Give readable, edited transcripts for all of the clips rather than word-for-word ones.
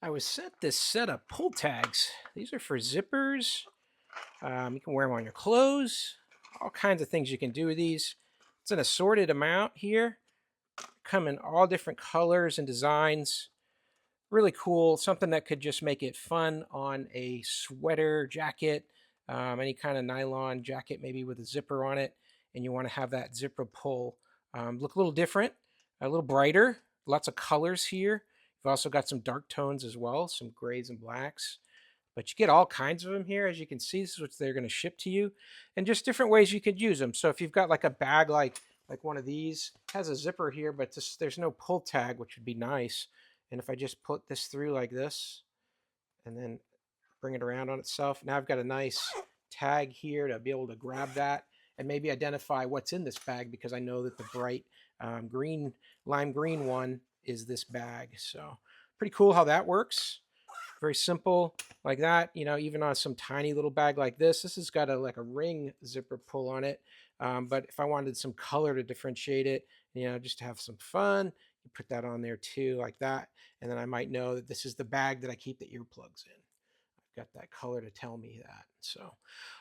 I was sent this set of pull tags. These are for zippers. You can wear them on your clothes. All kinds of things you can do with these. It's an assorted amount here. Come in all different colors and designs. Really cool. Something that could just make it fun on a sweater, jacket, any kind of nylon jacket, maybe with a zipper on it. And you want to have that zipper pull look a little different, a little brighter. Lots of colors here. You've also got some dark tones as well, some grays and blacks. But you get all kinds of them here. As you can see, this is what they're going to ship to you, and just different ways you could use them. So if you've got like a bag like one of these, has a zipper here, but there's no pull tag, which would be nice. And if I just put this through like this and then bring it around on itself, now I've got a nice tag here to be able to grab that and maybe identify what's in this bag, because I know that the bright lime green one is this bag. So pretty cool how that works. Very simple like that. Even on some tiny little bag like this has got like a ring zipper pull on it. But if I wanted some color to differentiate it, just to have some fun, you put that on there too, like that. And then I might know that this is the bag that I keep the earplugs in. I've got that color to tell me that. So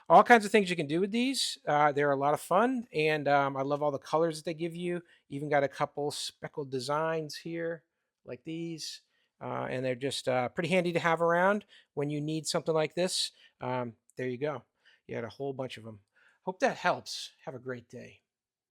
all kinds of things you can do with these. They're a lot of fun. And I love all the colors that they give you. Even got a couple speckled designs here like these. And they're just pretty handy to have around when you need something like this. There you go. You had a whole bunch of them. Hope that helps. Have a great day.